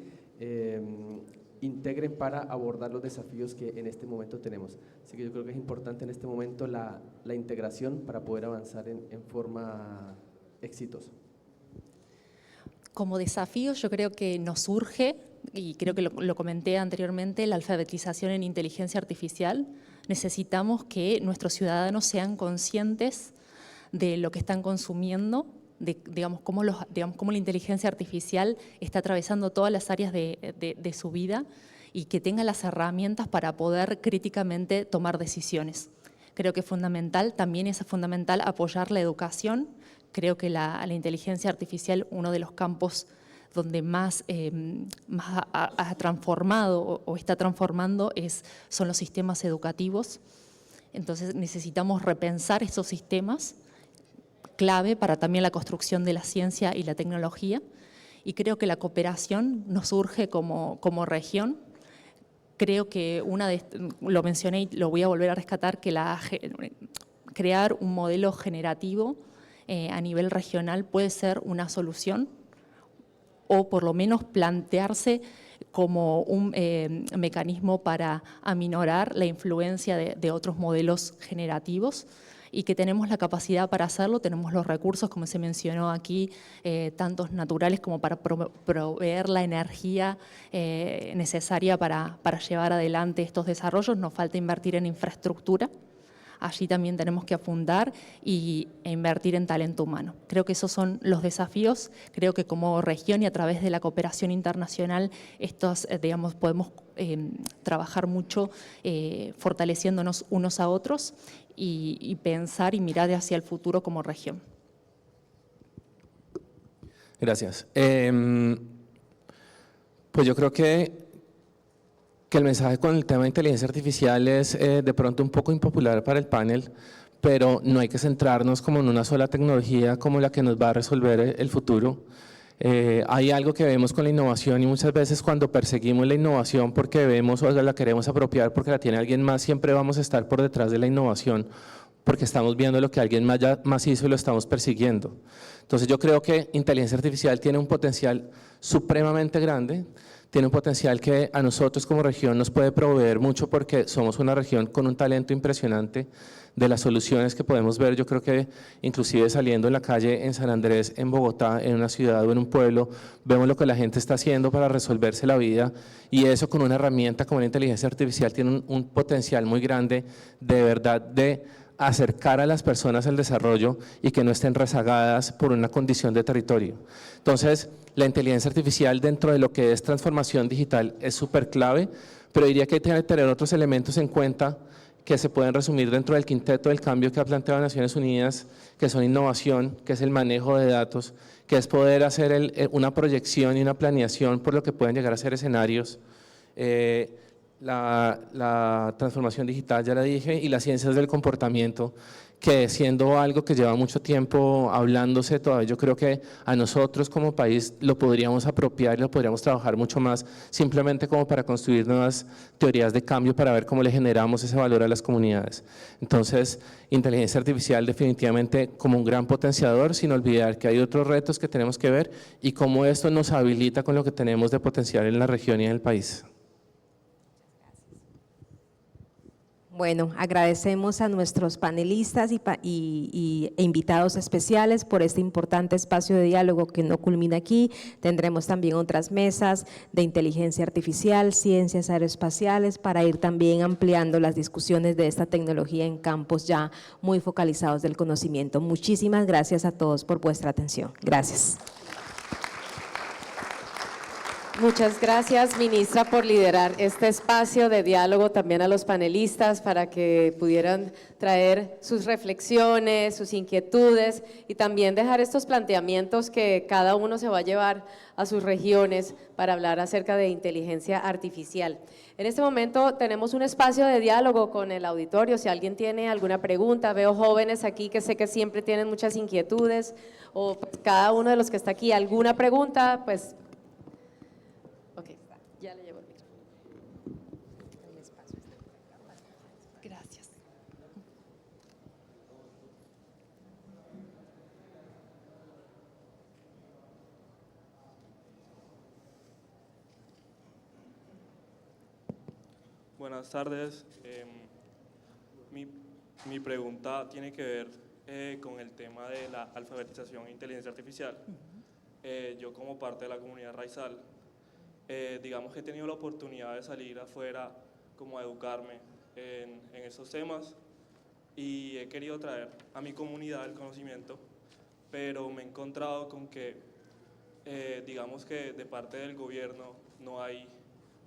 integren para abordar los desafíos que en este momento tenemos. Así que yo creo que es importante en este momento la integración para poder avanzar en forma exitosa. Como desafío yo creo que nos surge, y creo que lo comenté anteriormente, la alfabetización en inteligencia artificial. Necesitamos que nuestros ciudadanos sean conscientes de lo que están consumiendo, digamos, cómo la inteligencia artificial está atravesando todas las áreas de su vida y que tengan las herramientas para poder críticamente tomar decisiones. Creo que es fundamental, también es fundamental apoyar la educación. Creo que la inteligencia artificial, uno de los campos donde más ha transformado o está transformando son los sistemas educativos. Entonces necesitamos repensar esos sistemas, clave para también la construcción de la ciencia y la tecnología. Y creo que la cooperación nos surge como región. Creo que lo mencioné y lo voy a volver a rescatar, que crear un modelo generativo a nivel regional puede ser una solución, o por lo menos plantearse como un mecanismo para aminorar la influencia de otros modelos generativos, y que tenemos la capacidad para hacerlo, tenemos los recursos, como se mencionó aquí, tantos naturales como para proveer la energía necesaria para llevar adelante estos desarrollos. Nos falta invertir en infraestructura. Allí también tenemos que afundar e invertir en talento humano. Creo que esos son los desafíos. Creo que como región y a través de la cooperación internacional, podemos trabajar mucho fortaleciéndonos unos a otros y pensar y mirar hacia el futuro como región. Gracias. Pues yo creo que el mensaje con el tema de inteligencia artificial es de pronto un poco impopular para el panel, pero no hay que centrarnos como en una sola tecnología como la que nos va a resolver el futuro. Hay algo que vemos con la innovación, y muchas veces cuando perseguimos la innovación porque vemos o la queremos apropiar porque la tiene alguien más, siempre vamos a estar por detrás de la innovación porque estamos viendo lo que alguien más hizo y lo estamos persiguiendo. Entonces yo creo que inteligencia artificial tiene un potencial supremamente grande, tiene un potencial que a nosotros como región nos puede proveer mucho porque somos una región con un talento impresionante de las soluciones que podemos ver. Yo creo que inclusive saliendo en la calle en San Andrés, en Bogotá, en una ciudad o en un pueblo, vemos lo que la gente está haciendo para resolverse la vida, y eso con una herramienta como la inteligencia artificial tiene un potencial muy grande de verdad de acercar a las personas al desarrollo y que no estén rezagadas por una condición de territorio. Entonces, la inteligencia artificial dentro de lo que es transformación digital es súper clave, pero diría que hay que tener otros elementos en cuenta que se pueden resumir dentro del quinteto del cambio que ha planteado Naciones Unidas, que son innovación, que es el manejo de datos, que es poder hacer una proyección y una planeación por lo que pueden llegar a ser escenarios, la transformación digital, ya la dije, y las ciencias del comportamiento, que siendo algo que lleva mucho tiempo hablándose todavía, yo creo que a nosotros como país lo podríamos apropiar y lo podríamos trabajar mucho más, simplemente como para construir nuevas teorías de cambio para ver cómo le generamos ese valor a las comunidades. Entonces, inteligencia artificial definitivamente como un gran potenciador, sin olvidar que hay otros retos que tenemos que ver y cómo esto nos habilita con lo que tenemos de potencial en la región y en el país. Bueno, agradecemos a nuestros panelistas e invitados especiales por este importante espacio de diálogo que no culmina aquí. Tendremos también otras mesas de inteligencia artificial, ciencias aeroespaciales, para ir también ampliando las discusiones de esta tecnología en campos ya muy focalizados del conocimiento. Muchísimas gracias a todos por vuestra atención. Gracias. Muchas gracias, ministra, por liderar este espacio de diálogo, también a los panelistas para que pudieran traer sus reflexiones, sus inquietudes y también dejar estos planteamientos que cada uno se va a llevar a sus regiones para hablar acerca de inteligencia artificial. En este momento tenemos un espacio de diálogo con el auditorio. Si alguien tiene alguna pregunta, veo jóvenes aquí que sé que siempre tienen muchas inquietudes, o pues, cada uno de los que está aquí, alguna pregunta, pues… Ya le llevo el micrófono. Gracias. Buenas tardes. Mi pregunta tiene que ver con el tema de la alfabetización e inteligencia artificial. Yo como parte de la comunidad raizal, digamos que he tenido la oportunidad de salir afuera como a educarme en esos temas y he querido traer a mi comunidad el conocimiento, pero me he encontrado con que digamos que de parte del gobierno no hay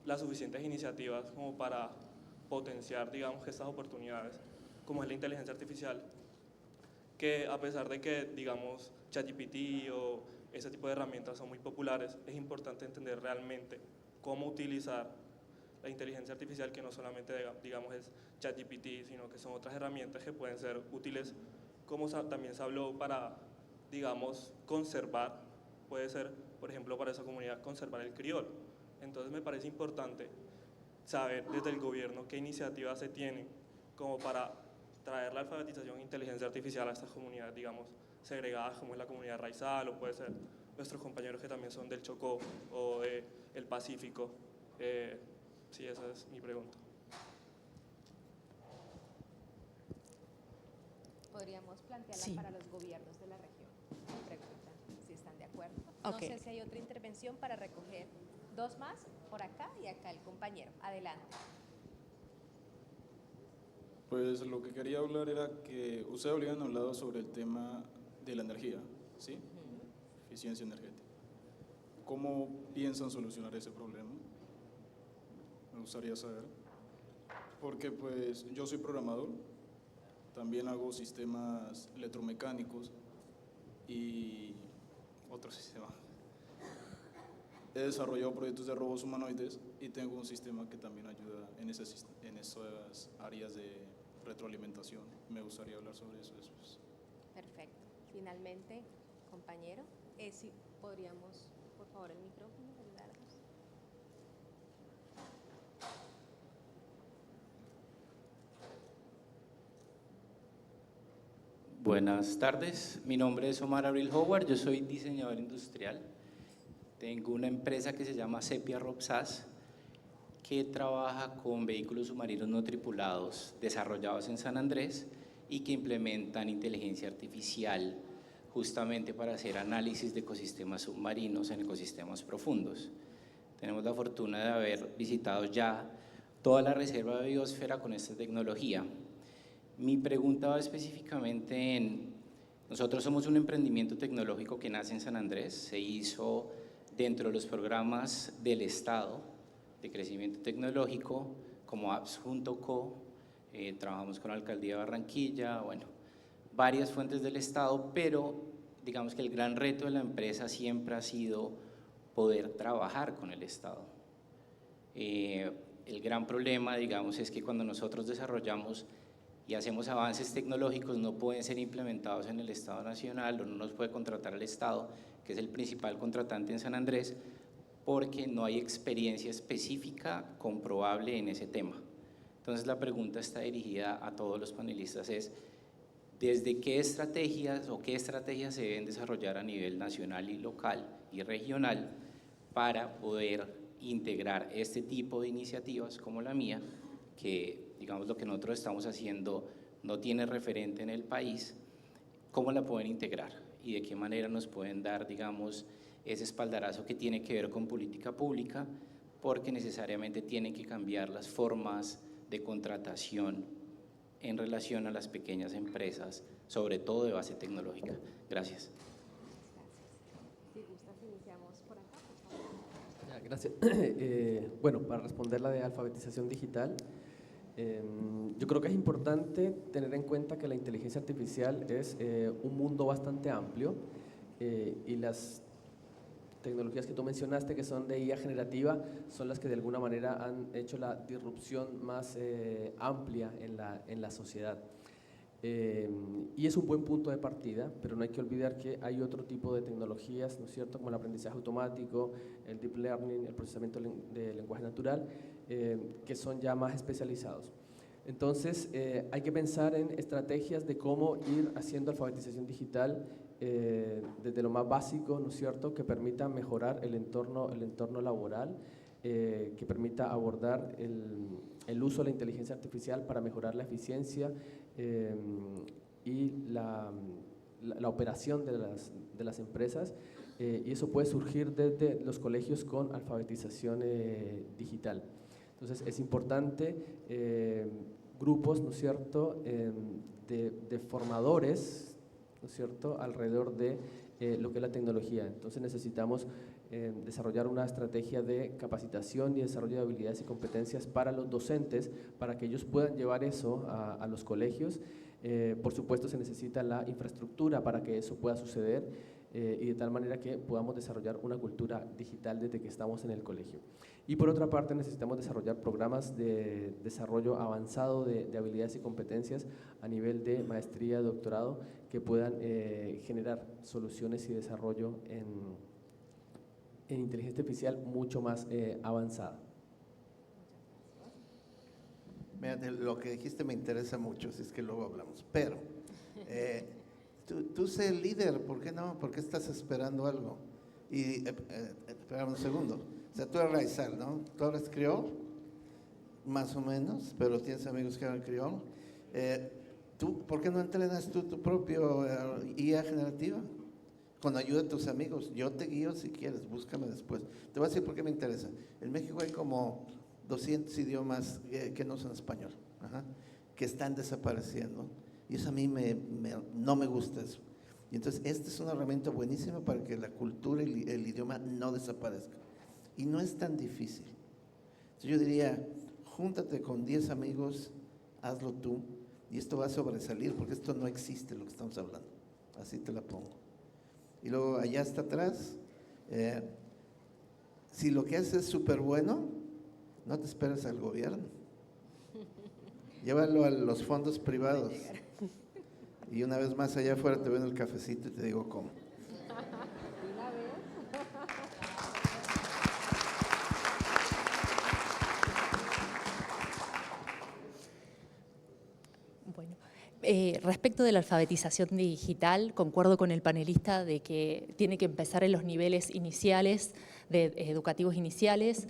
las suficientes iniciativas como para potenciar, digamos, que estas oportunidades, como es la inteligencia artificial, que a pesar de que, digamos, ChatGPT o ese tipo de herramientas son muy populares, es importante entender realmente cómo utilizar la inteligencia artificial, que no solamente, digamos, es ChatGPT, sino que son otras herramientas que pueden ser útiles, como también se habló para, digamos, conservar, puede ser, por ejemplo, para esa comunidad, conservar el criol. Entonces me parece importante saber desde el gobierno qué iniciativas se tienen como para traer la alfabetización e inteligencia artificial a estas comunidades, digamos, segregadas, como es la comunidad raizal, o puede ser nuestros compañeros que también son del Chocó o del Pacífico. Sí, esa es mi pregunta. Podríamos plantearla Sí. para los gobiernos de la región. Pregunta si están de acuerdo. No Ok. sé si hay otra intervención para recoger dos más, por acá y acá el compañero. Adelante. Pues lo que quería hablar era que ustedes habían hablado sobre el tema de la energía, ¿sí? Eficiencia energética. ¿Cómo piensan solucionar ese problema? Me gustaría saber. Porque pues yo soy programador, también hago sistemas electromecánicos y otro sistema. He desarrollado proyectos de robots humanoides y tengo un sistema que también ayuda en esas áreas de retroalimentación. Me gustaría hablar sobre eso después. Perfecto. Finalmente, compañero, si podríamos, por favor, el micrófono, ayudarnos. Buenas tardes, mi nombre es Omar Abril Howard, yo soy diseñador industrial. Tengo una empresa que se llama Sepia Robsas, que trabaja con vehículos submarinos no tripulados desarrollados en San Andrés y que implementan inteligencia artificial justamente para hacer análisis de ecosistemas submarinos en ecosistemas profundos. Tenemos la fortuna de haber visitado ya toda la reserva de biosfera con esta tecnología. Mi pregunta va específicamente en, nosotros somos un emprendimiento tecnológico que nace en San Andrés, se hizo dentro de los programas del Estado de crecimiento tecnológico como Apps.co, trabajamos con la Alcaldía de Barranquilla, bueno, varias fuentes del Estado, pero digamos que el gran reto de la empresa siempre ha sido poder trabajar con el Estado. El gran problema, digamos, es que cuando nosotros desarrollamos y hacemos avances tecnológicos no pueden ser implementados en el Estado Nacional o no nos puede contratar el Estado, que es el principal contratante en San Andrés, porque no hay experiencia específica comprobable en ese tema. Entonces la pregunta está dirigida a todos los panelistas, es ¿desde qué estrategias o qué estrategias se deben desarrollar a nivel nacional y local y regional para poder integrar este tipo de iniciativas como la mía, que digamos lo que nosotros estamos haciendo no tiene referente en el país, cómo la pueden integrar y de qué manera nos pueden dar, digamos, ese espaldarazo que tiene que ver con política pública, porque necesariamente tienen que cambiar las formas de contratación en relación a las pequeñas empresas, sobre todo de base tecnológica. Gracias. Si gustas, iniciamos por acá, por favor. Ya, gracias. Bueno, para responder la de alfabetización digital, yo creo que es importante tener en cuenta que la inteligencia artificial es un mundo bastante amplio y las tecnologías que tú mencionaste, que son de IA generativa, son las que de alguna manera han hecho la disrupción más amplia en la sociedad. Y es un buen punto de partida, pero no hay que olvidar que hay otro tipo de tecnologías, ¿no es cierto?, como el aprendizaje automático, el deep learning, el procesamiento de lenguaje natural, que son ya más especializados. Entonces, hay que pensar en estrategias de cómo ir haciendo alfabetización digital desde lo más básico, ¿no es cierto?, que permita mejorar el entorno laboral, que permita abordar el uso de la inteligencia artificial para mejorar la eficiencia y la operación de las empresas, y eso puede surgir desde los colegios con alfabetización digital. Entonces es importante grupos, ¿no es cierto?, de formadores, ¿no es cierto?, alrededor de lo que es la tecnología. Entonces necesitamos desarrollar una estrategia de capacitación y desarrollo de habilidades y competencias para los docentes, para que ellos puedan llevar eso a los colegios. Por supuesto se necesita la infraestructura para que eso pueda suceder, y de tal manera que podamos desarrollar una cultura digital desde que estamos en el colegio. Y por otra parte necesitamos desarrollar programas de desarrollo avanzado de habilidades y competencias a nivel de maestría, doctorado, que puedan generar soluciones y desarrollo en inteligencia artificial mucho más avanzada. Mira, lo que dijiste me interesa mucho, si es que luego hablamos, pero tú sé el líder, ¿por qué no? ¿Por qué estás esperando algo? Y espera un segundo, o sea, tú eres raizal, ¿no? Tú hablas criol, más o menos, pero tienes amigos que hablan criol. ¿Por qué no entrenas tú tu propio IA generativa? Con ayuda de tus amigos. Yo te guío si quieres, búscame después. Te voy a decir por qué me interesa. En México hay como 200 idiomas que no son español, que están desapareciendo. Y eso a mí no me gusta eso. Y entonces esta es una herramienta buenísima para que la cultura y el idioma no desaparezca. Y no es tan difícil. Entonces yo diría, júntate con 10 amigos, hazlo tú, y esto va a sobresalir, porque esto no existe, lo que estamos hablando. Así te la pongo. Y luego allá hasta atrás, si lo que haces es súper bueno, no te esperes al gobierno. Llévalo a los fondos privados. Y una vez más allá afuera te veo en el cafecito y te digo cómo. Bueno, respecto de la alfabetización digital, concuerdo con el panelista de que tiene que empezar en los niveles iniciales, educativos iniciales.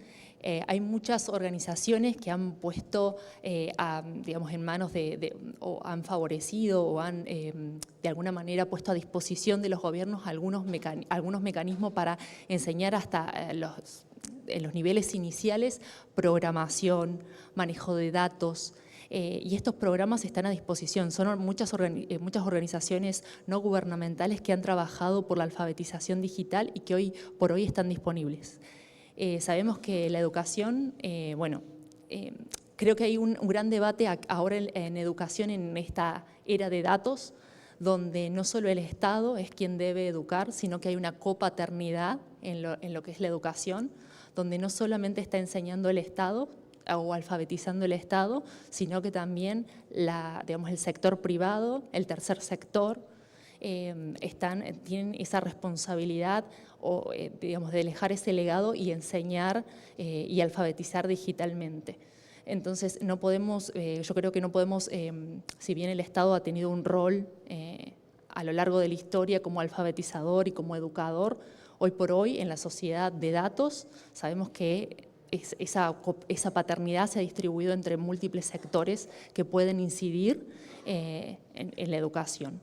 Hay muchas organizaciones que han puesto, digamos, en manos o han favorecido o han, de alguna manera, puesto a disposición de los gobiernos algunos mecanismos para enseñar hasta en los niveles iniciales programación, manejo de datos. Y estos programas están a disposición. Son muchas organizaciones no gubernamentales que han trabajado por la alfabetización digital y que hoy por hoy están disponibles. Sabemos que la educación, creo que hay un gran debate ahora en educación en esta era de datos, donde no solo el Estado es quien debe educar, sino que hay una copaternidad en lo que es la educación, donde no solamente está enseñando el Estado o alfabetizando el Estado, sino que también el sector privado, el tercer sector, tienen esa responsabilidad digamos, de dejar ese legado y enseñar y alfabetizar digitalmente. Entonces, no podemos, yo creo que no podemos, si bien el Estado ha tenido un rol a lo largo de la historia como alfabetizador y como educador, hoy por hoy en la sociedad de datos sabemos que esa paternidad se ha distribuido entre múltiples sectores que pueden incidir en la educación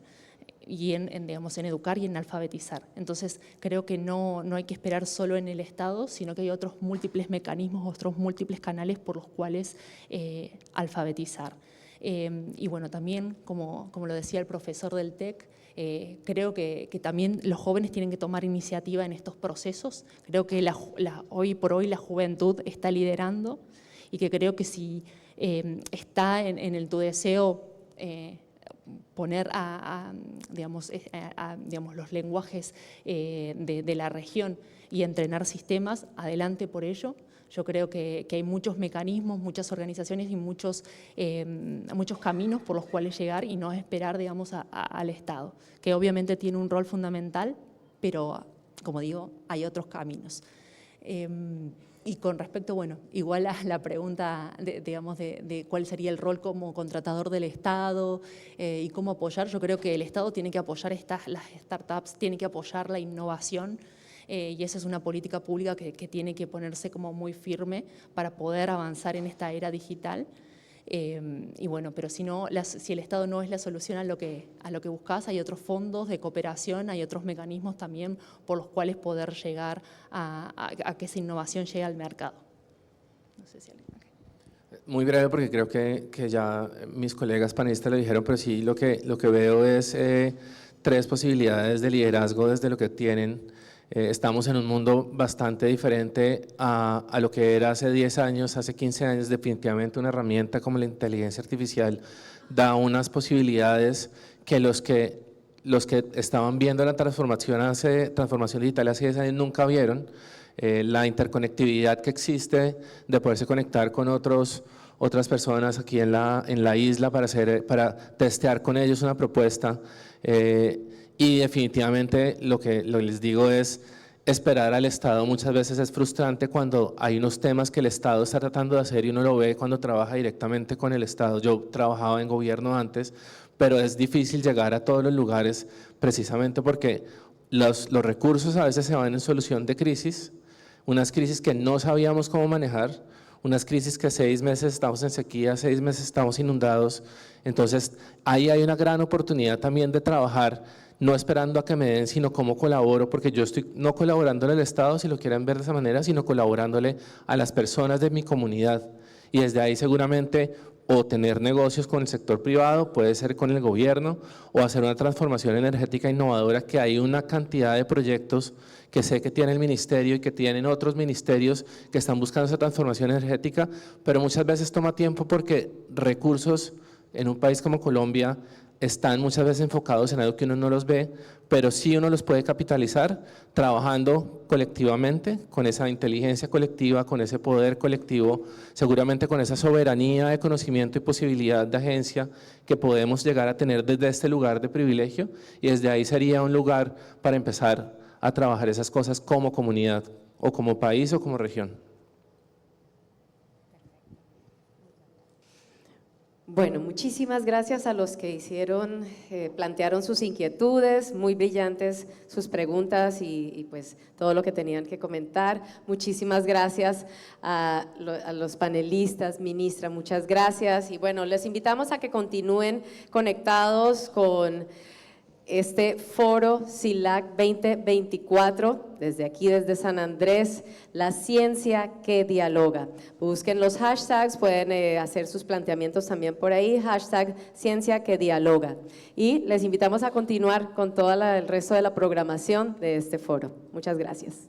y digamos, en educar y en alfabetizar. Entonces, creo que no hay que esperar solo en el Estado, sino que hay otros múltiples mecanismos, otros múltiples canales por los cuales alfabetizar. Y bueno, también, como lo decía el profesor del TEC, creo que también los jóvenes tienen que tomar iniciativa en estos procesos. Creo que hoy por hoy la juventud está liderando y que creo que si está en tu deseo poner digamos, los lenguajes de la región y entrenar sistemas, adelante por ello. Yo creo que hay muchos mecanismos, muchas organizaciones y muchos caminos por los cuales llegar y no esperar, digamos, al Estado, que obviamente tiene un rol fundamental, pero, como digo, hay otros caminos. Y con respecto, bueno, igual a la pregunta, de cuál sería el rol como contratador del Estado y cómo apoyar, yo creo que el Estado tiene que apoyar las startups, tiene que apoyar la innovación, y esa es una política pública que tiene que ponerse como muy firme para poder avanzar en esta era digital. Y bueno, pero si el Estado no es la solución a lo que buscas, hay otros fondos de cooperación, hay otros mecanismos también por los cuales poder llegar a que esa innovación llegue al mercado. No sé si Muy breve, porque creo que ya mis colegas panelistas lo dijeron, pero sí lo que veo es 3 posibilidades de liderazgo desde lo que tienen. Estamos en un mundo bastante diferente a lo que era hace 10 años, hace 15 años. Definitivamente una herramienta como la inteligencia artificial da unas posibilidades que los que estaban viendo la transformación digital hace 10 años nunca vieron. La interconectividad que existe de poderse conectar con otras personas aquí en la isla para testear con ellos una propuesta. Y definitivamente lo que les digo es, esperar al Estado muchas veces es frustrante cuando hay unos temas que el Estado está tratando de hacer y uno lo ve cuando trabaja directamente con el Estado. Yo trabajaba en gobierno antes, pero es difícil llegar a todos los lugares precisamente porque los recursos a veces se van en solución de crisis, unas crisis que no sabíamos cómo manejar, unas crisis que 6 meses estamos en sequía, 6 meses estamos inundados. Entonces ahí hay una gran oportunidad también de trabajar, no esperando a que me den, sino cómo colaboro, porque yo estoy no colaborándole al Estado, si lo quieren ver de esa manera, sino colaborándole a las personas de mi comunidad. Y desde ahí seguramente o tener negocios con el sector privado, puede ser con el gobierno, o hacer una transformación energética innovadora, que hay una cantidad de proyectos que sé que tiene el ministerio y que tienen otros ministerios que están buscando esa transformación energética, pero muchas veces toma tiempo porque recursos en un país como Colombia están muchas veces enfocados en algo que uno no los ve, pero sí uno los puede capitalizar trabajando colectivamente, con esa inteligencia colectiva, con ese poder colectivo, seguramente con esa soberanía de conocimiento y posibilidad de agencia que podemos llegar a tener desde este lugar de privilegio, y desde ahí sería un lugar para empezar a trabajar esas cosas como comunidad, o como país, o como región. Bueno, muchísimas gracias a los que plantearon sus inquietudes, muy brillantes sus preguntas y pues todo lo que tenían que comentar. Muchísimas gracias a los panelistas, ministra, muchas gracias. Y bueno, les invitamos a que continúen conectados con este foro CILAC 2024, desde aquí, desde San Andrés, la ciencia que dialoga. Busquen los hashtags, pueden hacer sus planteamientos también por ahí, hashtag ciencia que dialoga. Y les invitamos a continuar con todo el resto de la programación de este foro. Muchas gracias.